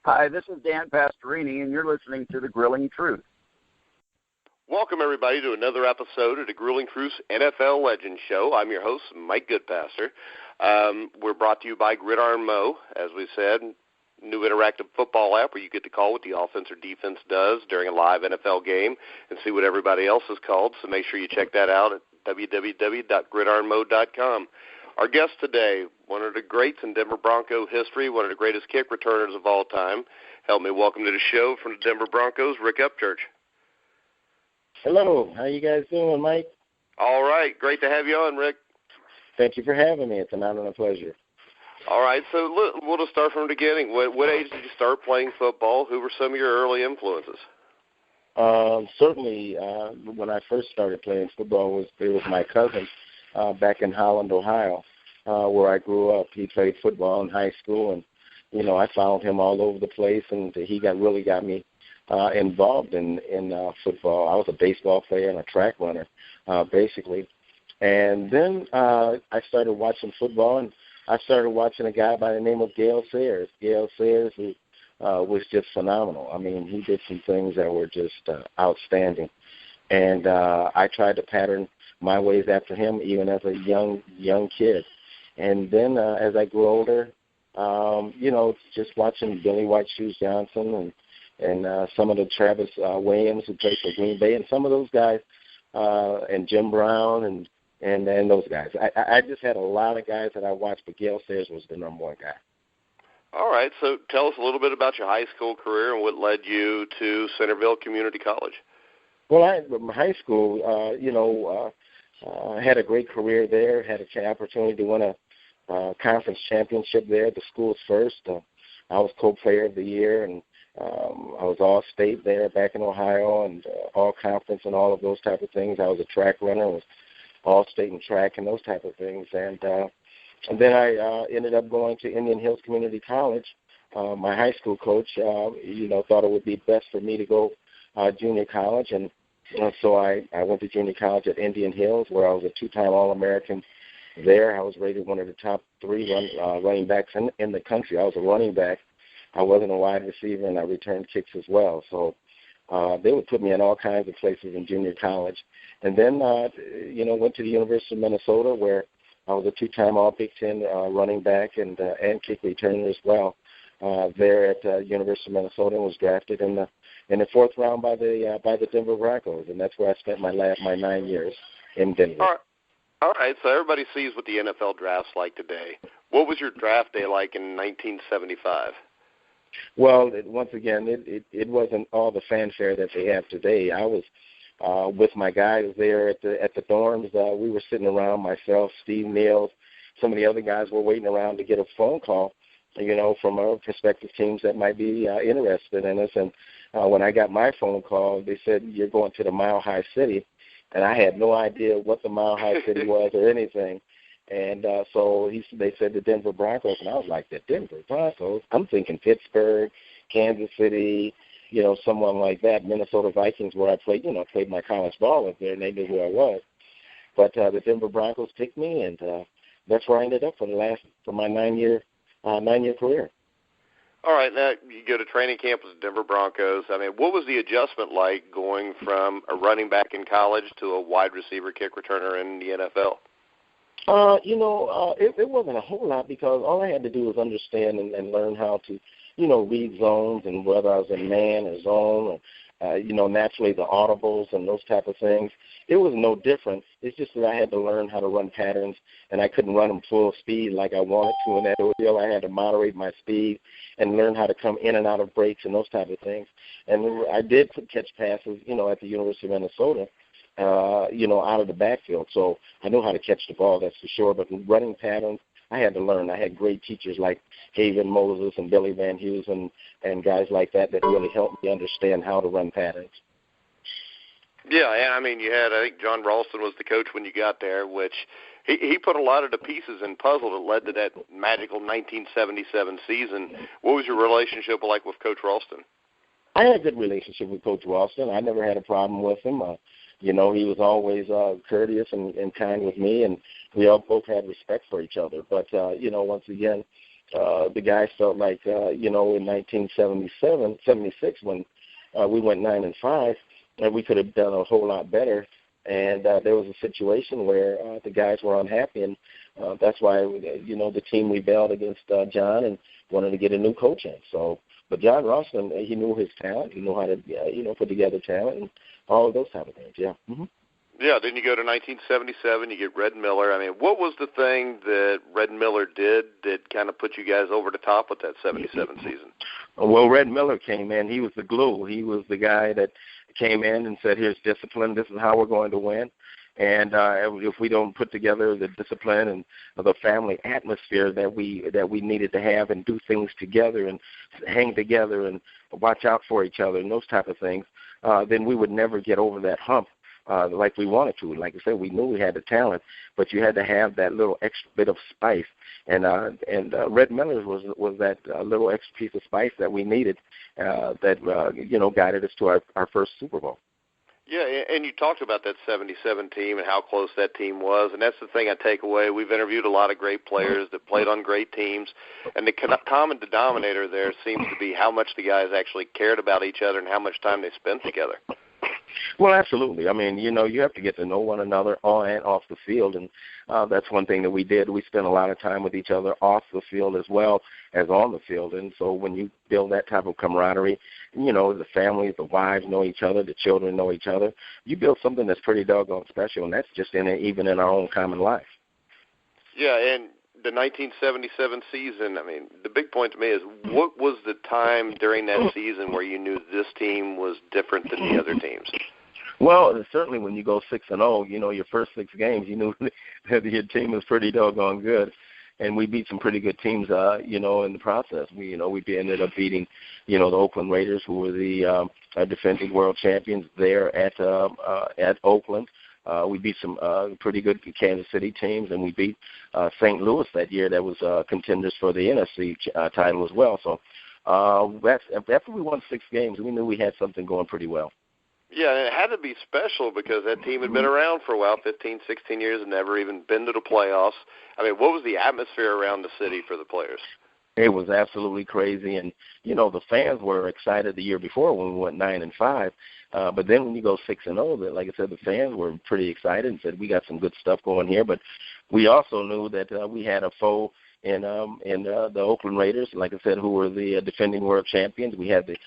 Hi, this is Dan Pastorini, and you're listening to The Grilling Truth. Welcome, everybody, to another episode of the Grilling Truth NFL Legends Show. I'm your host, Mike Goodpaster. We're brought to you by Gridiron Mo, as we said, new interactive football app where you get to call what the offense or defense does during a live NFL game and see what everybody else is called. So make sure you check that out at www.gridironmo.com. Our guest today, one of the greats in Denver Bronco history, one of the greatest kick returners of all time. Help me welcome to the show from the Denver Broncos, Rick Upchurch. Hello. How you guys doing, Mike? All right. Great to have you on, Rick. Thank you for having me. It's an honor and a pleasure. All right. So we'll just start from the beginning. What age did you start playing football? Who were some of your early influences? Certainly, when I first started playing football, it was my cousin back in Holland, Ohio, where I grew up. He played football in high school, and I followed him all over the place, and he really got me involved in football. I was a baseball player and a track runner, basically. And then I started watching football, and I started watching a guy by the name of Gale Sayers. Gale Sayers, who was just phenomenal. I mean, he did some things that were just outstanding. And I tried to pattern my ways after him, even as a young kid. And then as I grew older, just watching Billy White Shoes Johnson and some of the Travis Williams who played for Green Bay, and some of those guys, and Jim Brown and those guys. I just had a lot of guys that I watched, but Gale Sayers was the number one guy. All right, so tell us a little bit about your high school career and what led you to Centerville Community College. Well, my high school, had a great career there, had an opportunity to win a conference championship there, the school's first. I was co-player of the year, and I was all-state there back in Ohio, and all-conference and all of those type of things. I was a track runner, was all-state in track and those type of things. And then I ended up going to Indian Hills Community College. My high school coach, thought it would be best for me to go junior college, and so I went to junior college at Indian Hills, where I was a two-time All-American there. I was rated one of the top three running backs in the country. I was a running back. I wasn't a wide receiver, and I returned kicks as well. So they would put me in all kinds of places in junior college. And then, went to the University of Minnesota, where I was a two-time All-Big Ten running back and kick returner as well. There at University of Minnesota, and was drafted in the fourth round by the Denver Broncos, and that's where I spent my 9 years in Denver. All right, so everybody sees what the NFL draft's like today. What was your draft day like in 1975? Well, once again, it wasn't all the fanfare that they have today. I was with my guys there at the dorms. We were sitting around, myself, Steve Niels, some of the other guys were waiting around to get a phone call, from our prospective teams that might be interested in us. And when I got my phone call, they said, "You're going to the Mile High City." And I had no idea what the Mile High City was or anything. And so they said the Denver Broncos, and I was like, the Denver Broncos? I'm thinking Pittsburgh, Kansas City, someone like that, Minnesota Vikings, where I played my college ball up there, and they knew who I was. But the Denver Broncos picked me, and that's where I ended up for my 9-year career. All right, now you go to training camp with the Denver Broncos. I mean, what was the adjustment like going from a running back in college to a wide receiver kick returner in the NFL? It wasn't a whole lot, because all I had to do was understand and learn how to, read zones, and whether I was in man or zone, or, naturally the audibles and those type of things. It was no different. It's just that I had to learn how to run patterns, and I couldn't run them full speed like I wanted to in that ordeal. I had to moderate my speed and learn how to come in and out of breaks and those type of things. And I did catch passes, at the University of Minnesota, out of the backfield. So I know how to catch the ball, that's for sure. But running patterns, I had to learn. I had great teachers like Haven Moses and Billy Van Heusen and guys like that really helped me understand how to run patterns. Yeah, and I mean, I think John Ralston was the coach when you got there, which he put a lot of the pieces in puzzle that led to that magical 1977 season. What was your relationship like with Coach Ralston? I had a good relationship with Coach Ralston. I never had a problem with him. He was always courteous and kind with me, and we all both had respect for each other. But, once again, the guys felt like, in 1976 when we went 9-5, we could have done a whole lot better. And there was a situation where the guys were unhappy, and that's why, the team rebelled against John and wanted to get a new coach in. So, but John Rosslin, he knew his talent. He knew how to, put together talent and all of those type of things, yeah. Mm-hmm. Yeah, then you go to 1977, you get Red Miller. I mean, what was the thing that Red Miller did that kind of put you guys over the top with that 77 season? Well, Red Miller came in. He was the glue. He was the guy that came in and said, here's discipline. This is how we're going to win. And if we don't put together the discipline and the family atmosphere that we needed to have and do things together and hang together and watch out for each other and those type of things, then we would never get over that hump like we wanted to. Like I said, we knew we had the talent, but you had to have that little extra bit of spice. And Red Miller was that little extra piece of spice that we needed that guided us to our first Super Bowl. Yeah, and you talked about that 77 team and how close that team was, and that's the thing I take away. We've interviewed a lot of great players that played on great teams, and the common denominator there seems to be how much the guys actually cared about each other and how much time they spent together. Well, absolutely. I mean, you have to get to know one another on and off the field, and that's one thing that we did. We spent a lot of time with each other off the field as well as on the field, and so when you build that type of camaraderie, the families, the wives know each other, the children know each other, you build something that's pretty doggone special, and that's just even in our own common life. Yeah, and the 1977 season, I mean, the big point to me is what was the time during that season where you knew this team was different than the other teams? Well, certainly when you go 6-0, your first 6 games, you knew that your team was pretty doggone good. And we beat some pretty good teams, in the process. We ended up beating, the Oakland Raiders, who were the defending world champions there at Oakland. We beat some pretty good Kansas City teams, and we beat St. Louis that year that was contenders for the NFC title as well. So after we won 6 games, we knew we had something going pretty well. Yeah, and it had to be special because that team had been around for a while, 15, 16 years, and never even been to the playoffs. I mean, what was the atmosphere around the city for the players? It was absolutely crazy, and, the fans were excited the year before when we went 9-5. But then when you go 6-0, like I said, the fans were pretty excited and said, we got some good stuff going here. But we also knew that we had a foe in the Oakland Raiders, like I said, who were the defending world champions. We had the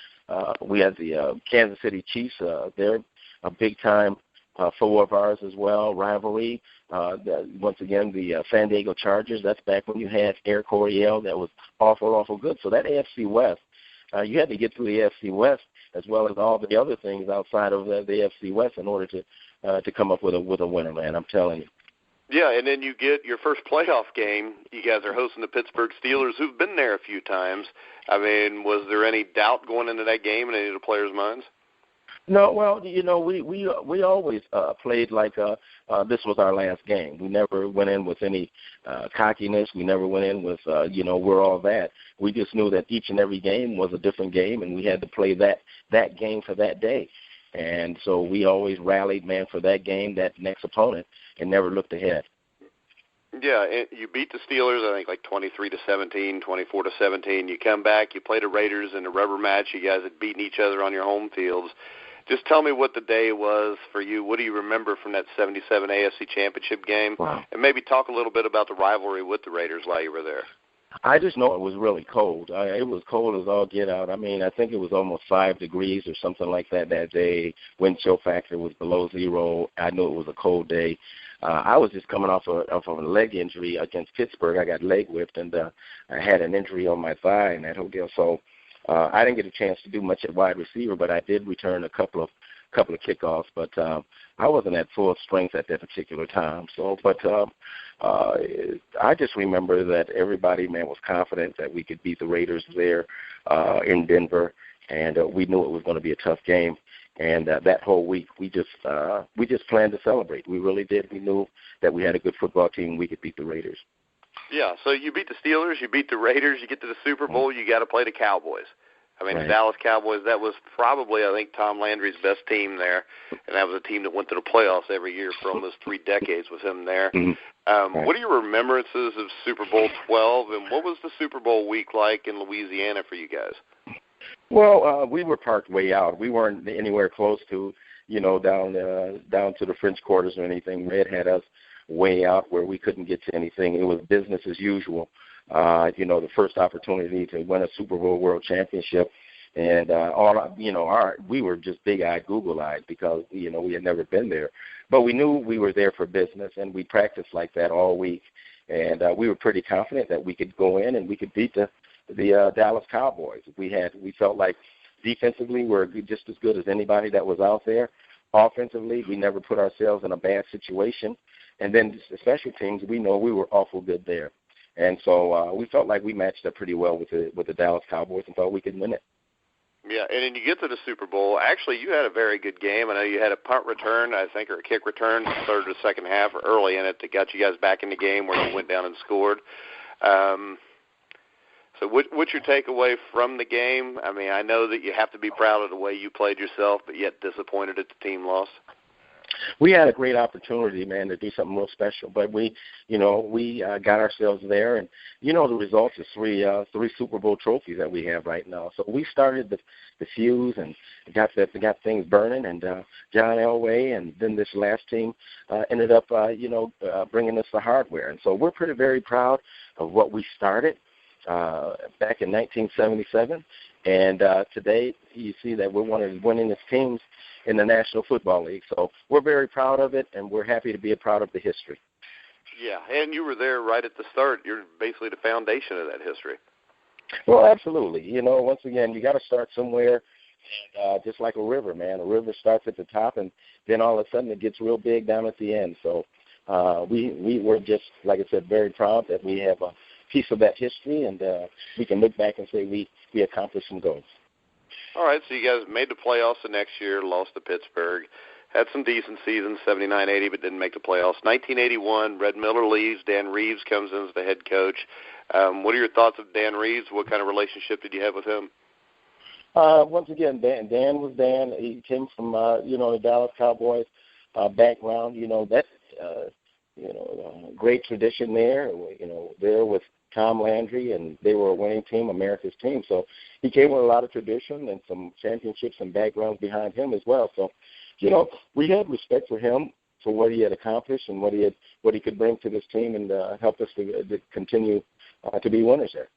Kansas City Chiefs. They're a big-time foe of ours as well, rivalry. Once again, the San Diego Chargers, that's back when you had Air Coryell. That was awful good. So that AFC West, you had to get through the AFC West as well as all the other things outside of the AFC West in order to come up with a winner, man. I'm telling you. Yeah, and then you get your first playoff game. You guys are hosting the Pittsburgh Steelers, who've been there a few times. I mean, was there any doubt going into that game in any of the players' minds? No, well, we always played like this was our last game. We never went in with any cockiness. We never went in with, we're all that. We just knew that each and every game was a different game, and we had to play that game for that day. And so we always rallied, man, for that game, that next opponent, and never looked ahead. Yeah, and you beat the Steelers, I think, like 23-17, 24-17. You come back, you play the Raiders in a rubber match. You guys had beaten each other on your home fields. Just tell me what the day was for you. What do you remember from that 77 AFC Championship game? Wow. And maybe talk a little bit about the rivalry with the Raiders while you were there. I just know it was really cold. It was cold as all get out. I mean, I think it was almost 5 degrees or something like that day. Wind chill factor was below 0. I knew it was a cold day. I was just coming off of a leg injury against Pittsburgh. I got leg whipped, and I had an injury on my thigh in that whole deal. So I didn't get a chance to do much at wide receiver, but I did return a couple of kickoffs. But I wasn't at full strength at that particular time. So, but I just remember that everybody, man, was confident that we could beat the Raiders there in Denver, and we knew it was going to be a tough game. And that whole week, we just planned to celebrate. We really did. We knew that we had a good football team. We could beat the Raiders. Yeah, so you beat the Steelers, you beat the Raiders, you get to the Super Bowl, you got to play the Cowboys. I mean, Right. The Dallas Cowboys, that was probably, I think, Tom Landry's best team there, and that was a team that went to the playoffs every year for almost 3 decades with him there. Mm-hmm. Right. What are your remembrances of Super Bowl 12, and what was the Super Bowl week like in Louisiana for you guys? Well, we were parked way out. We weren't anywhere close to, down to the French Quarters or anything. Red had us way out where we couldn't get to anything. It was business as usual. The first opportunity to win a Super Bowl World Championship, and we were just big-eyed, Google-eyed because we had never been there, but we knew we were there for business, and we practiced like that all week, and we were pretty confident that we could go in and we could beat the Dallas Cowboys. We felt like defensively we're just as good as anybody that was out there. Offensively, we never put ourselves in a bad situation, and then the special teams, we know we were awful good there. And so we felt like we matched up pretty well with the Dallas Cowboys and thought we could win it. Yeah, and then you get to the Super Bowl. Actually, you had a very good game. I know you had a punt return, I think, or a kick return, third or second half, or early in it, that got you guys back in the game where you went down and scored. So what's your takeaway from the game? I mean, I know that you have to be proud of the way you played yourself, but yet disappointed that the team lost. We had a great opportunity, man, to do something real special, but we got ourselves there, and the results is three Super Bowl trophies that we have right now. So we started the fuse and got things burning, and John Elway, and then this last team ended up bringing us the hardware, and so we're very proud of what we started back in 1977, and today you see that we're one of the winningest teams in the National Football League. So we're very proud of it, and we're happy to be a part of the history. Yeah, and you were there right at the start. You're basically the foundation of that history. Well, absolutely. Once again, you got to start somewhere, and just like a river, man. A river starts at the top, and then all of a sudden it gets real big down at the end. So we were just, like I said, very proud that we have a piece of that history, and we can look back and say we accomplished some goals. All right, so you guys made the playoffs the next year, lost to Pittsburgh, had some decent seasons, 79-80, but didn't make the playoffs. 1981, Red Miller leaves, Dan Reeves comes in as the head coach. What are your thoughts of Dan Reeves? What kind of relationship did you have with him? Once again, Dan was Dan. He came from, the Dallas Cowboys background. Great tradition there, there with Tom Landry, and they were a winning team, America's team. So he came with a lot of tradition and some championships and backgrounds behind him as well. So, we had respect for him for what he had accomplished and what he could bring to this team, and help us to continue to be winners there.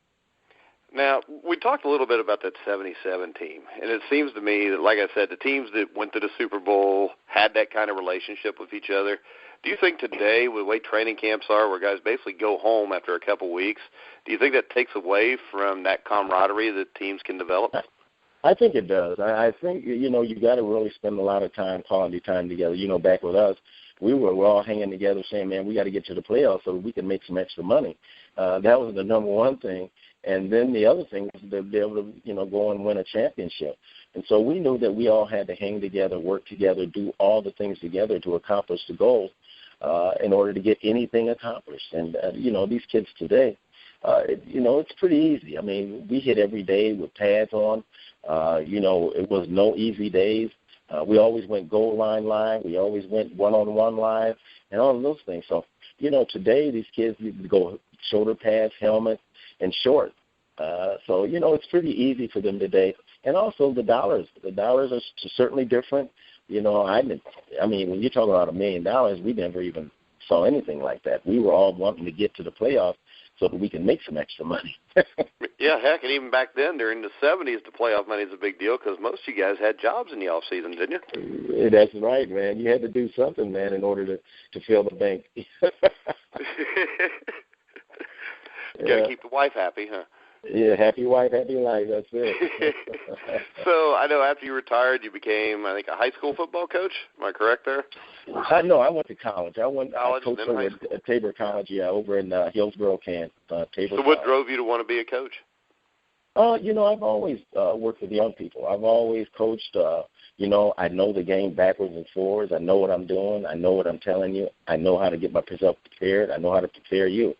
Now, we talked a little bit about that 77 team, and it seems to me that, like I said, the teams that went to the Super Bowl had that kind of relationship with each other. Do you think today, with the way training camps are, where guys basically go home after a couple weeks, do you think that takes away from that camaraderie that teams can develop? I think it does. I think, you got to really spend a lot of quality time together. Back with us, we were all hanging together saying, man, we got to get to the playoffs so we can make some extra money. That was the number one thing. And then the other thing was to be able to, go and win a championship. And so we knew that we all had to hang together, work together, do all the things together to accomplish the goals in order to get anything accomplished. And, these kids today, it's pretty easy. I mean, we hit every day with pads on. It was no easy days. We always went goal line live. We always went one-on-one live and all of those things. So, today these kids need to go shoulder pads, helmet, and short. So, it's pretty easy for them today. And also the dollars. The dollars are certainly different. When you're talking about $1 million, we never even saw anything like that. We were all wanting to get to the playoffs so that we can make some extra money. Yeah, heck, and even back then, during the 70s, the playoff money is a big deal because most of you guys had jobs in the off season, didn't you? That's right, man. You had to do something, man, in order to fill the bank. Got to keep the wife happy, huh? Yeah, happy wife, happy life. That's it. So I know after you retired, you became, I think, a high school football coach. Am I correct there? No, I went to college. I coached over at Tabor College, over in Hillsborough, Kansas. Tabor. So what drove you to want to be a coach? I've always worked with young people. I've always coached. I know the game backwards and forwards. I know what I'm doing. I know what I'm telling you. I know how to get myself prepared. I know how to prepare you.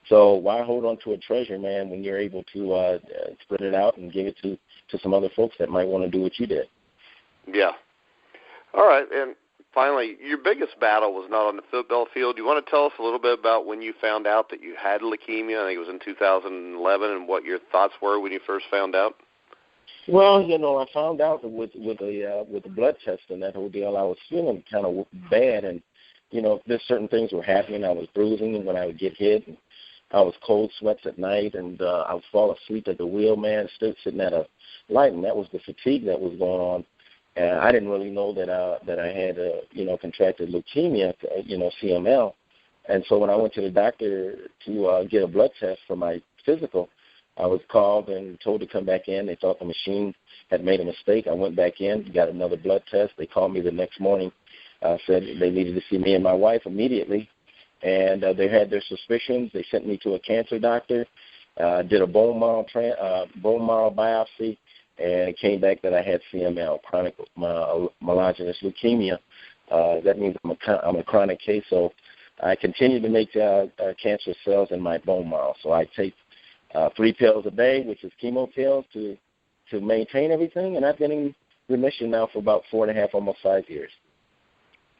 So why hold on to a treasure, man, when you're able to spread it out and give it to some other folks that might want to do what you did? Yeah. All right, and finally, your biggest battle was not on the football field. Do you want to tell us a little bit about when you found out that you had leukemia? I think it was in 2011, and what your thoughts were when you first found out? Well, I found out that with the blood test and that whole deal, I was feeling kind of bad, and there's certain things were happening. I was bruising when I would get hit, and I was cold sweats at night, and I would fall asleep at the wheel, man, sitting at a light, and that was the fatigue that was going on. And I didn't really know that I had contracted leukemia, CML. And so when I went to the doctor to get a blood test for my physical, I was called and told to come back in. They thought the machine had made a mistake. I went back in, got another blood test. They called me the next morning, said they needed to see me and my wife immediately. And they had their suspicions. They sent me to a cancer doctor, did a bone marrow biopsy, and it came back that I had CML, chronic myelogenous leukemia. That means I'm a chronic case, so I continue to make cancer cells in my bone marrow. So I take 3 pills a day, which is chemo pills, to maintain everything, and I've been in remission now for about 4.5, almost 5 years.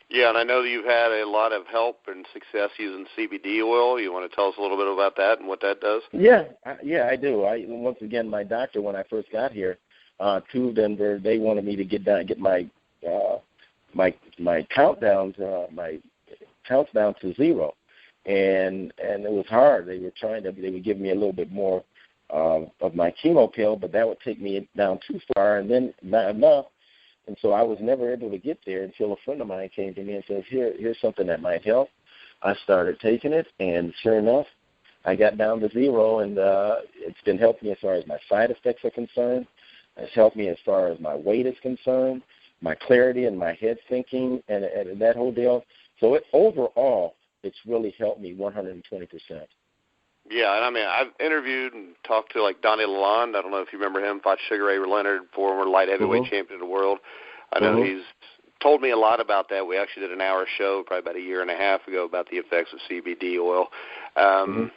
Yeah, and I know that you've had a lot of help and success using CBD oil. You want to tell us a little bit about that and what that does? Yeah, I do. Once again, my doctor, when I first got here to Denver, they wanted me to get my counts down to 0, and it was hard. They would give me a little bit more of my chemo pill, but that would take me down too far, and then not enough. And so I was never able to get there until a friend of mine came to me and says, here's something that might help. I started taking it, and sure enough, I got down to 0, and it's been helping me as far as my side effects are concerned. It's helped me as far as my weight is concerned, my clarity and my head thinking, and that whole deal. So overall, it's really helped me 120%. Yeah, and I mean, I've interviewed and talked to like Donnie Lalonde. I don't know if you remember him, fought Sugar Ray Leonard, former light heavyweight champion of the world. I know he's told me a lot about that. We actually did an hour show probably about 1.5 years ago about the effects of CBD oil. I mean,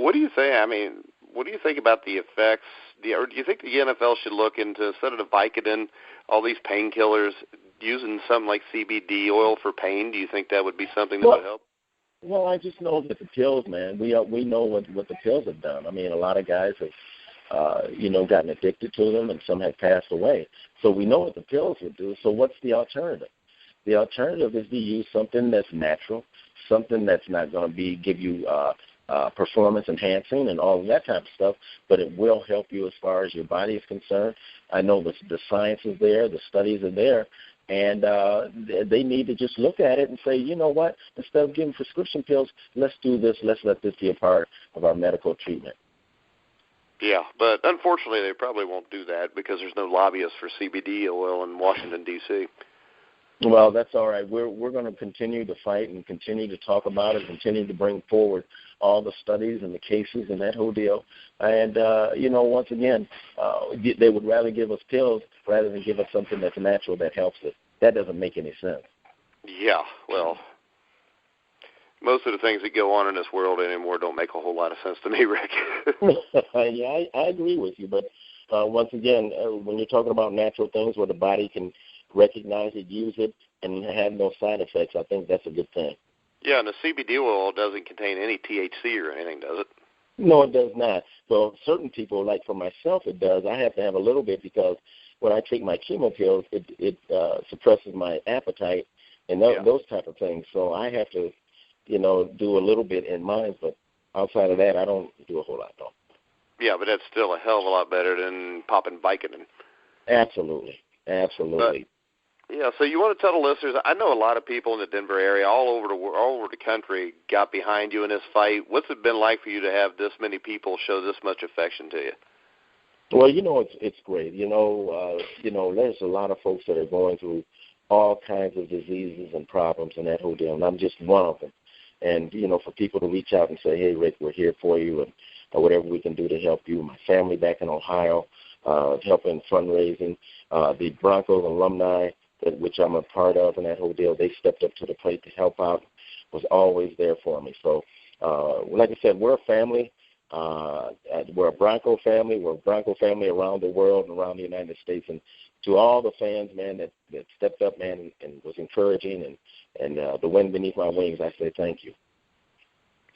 what do you think? I mean, what do you think about the effects? Or do you think the NFL should look into, instead of the Vicodin, all these painkillers, using something like CBD oil for pain? Do you think that would be something that would help? Well, I just know that the pills, man, we know what the pills have done. I mean, a lot of guys have, gotten addicted to them, and some have passed away. So we know what the pills would do. So what's the alternative? The alternative is to use something that's natural, something that's not going to give you performance enhancing and all of that type of stuff, but it will help you as far as your body is concerned. I know the science is there, the studies are there, and they need to just look at it and say, you know what, instead of giving prescription pills, let's do this, let's let this be a part of our medical treatment. Yeah, but unfortunately they probably won't do that because there's no lobbyists for CBD oil in Washington, D.C. Well, that's all right. We're going to continue to fight and continue to talk about it, continue to bring forward all the studies and the cases and that whole deal. And, once again, they would rather give us pills rather than give us something that's natural that helps us. That doesn't make any sense. Yeah, well, most of the things that go on in this world anymore don't make a whole lot of sense to me, Rick. Yeah, I agree with you. But once again, when you're talking about natural things where the body can recognize it, use it, and have no side effects, I think that's a good thing. Yeah, and the CBD oil doesn't contain any THC or anything, does it? No, it does not. So certain people, like for myself, it does. I have to have a little bit because when I take my chemo pills, it suppresses my appetite and those type of things. So I have to, do a little bit in mine, but outside of that, I don't do a whole lot, though. Yeah, but that's still a hell of a lot better than popping Vicodin. Absolutely. Yeah, so you want to tell the listeners, I know a lot of people in the Denver area, all over the country, got behind you in this fight. What's it been like for you to have this many people show this much affection to you? Well, it's great. There's a lot of folks that are going through all kinds of diseases and problems and that whole deal, and I'm just one of them. And, for people to reach out and say, hey, Rick, we're here for you, and whatever we can do to help you. My family back in Ohio, helping fundraising, the Broncos alumni, which I'm a part of, and that whole deal, they stepped up to the plate to help out, was always there for me. So like I said, we're a family. We're a Bronco family. We're a Bronco family around the world and around the United States. And to all the fans, man, that stepped up, man, and was encouraging and the wind beneath my wings, I say thank you.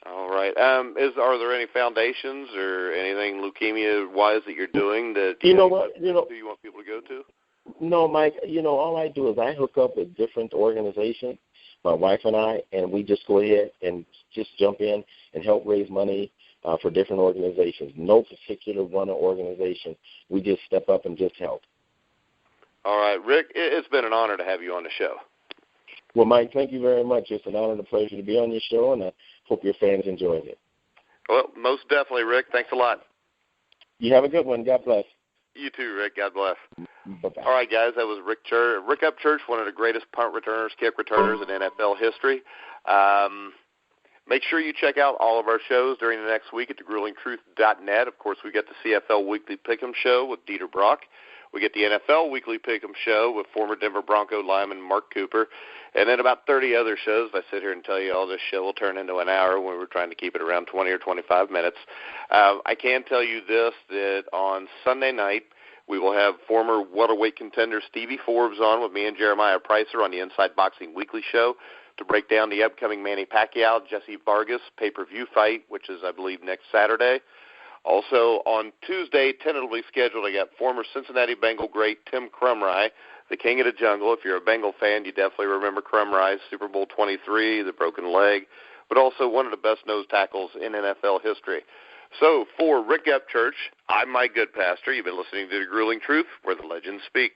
All right. Are there any foundations or anything leukemia-wise that you're doing that do you want people to go to? No, Mike. All I do is I hook up with different organizations, my wife and I, and we just go ahead and just jump in and help raise money for different organizations. No particular one organization. We just step up and just help. All right, Rick, it's been an honor to have you on the show. Well, Mike, thank you very much. It's an honor and a pleasure to be on your show, and I hope your fans enjoyed it. Well, most definitely, Rick. Thanks a lot. You have a good one. God bless. You too, Rick. God bless. Bye-bye. All right, guys, that was Rick Upchurch, one of the greatest punt returners, kick returners in NFL history. Make sure you check out all of our shows during the next week at thegruelingtruth.net. Of course, we got the CFL Weekly Pick'em Show with Dieter Brock. We get the NFL Weekly Pick'em Show with former Denver Bronco lineman Mark Cooper, and then about 30 other shows. If I sit here and tell you all this show will turn into an hour when we're trying to keep it around 20 or 25 minutes. I can tell you this, that on Sunday night, we will have former welterweight contender Stevie Forbes on with me and Jeremiah Pricer on the Inside Boxing Weekly Show to break down the upcoming Manny Pacquiao-Jesse Vargas pay-per-view fight, which is, I believe, next Saturday. Also, on Tuesday, tentatively scheduled, I got former Cincinnati Bengal great Tim Crumry, the king of the jungle. If you're a Bengal fan, you definitely remember Crumry's Super Bowl 23, the broken leg, but also one of the best nose tackles in NFL history. So, for Rick Upchurch, I'm Mike Goodpaster. You've been listening to The Grueling Truth, where the legends speak.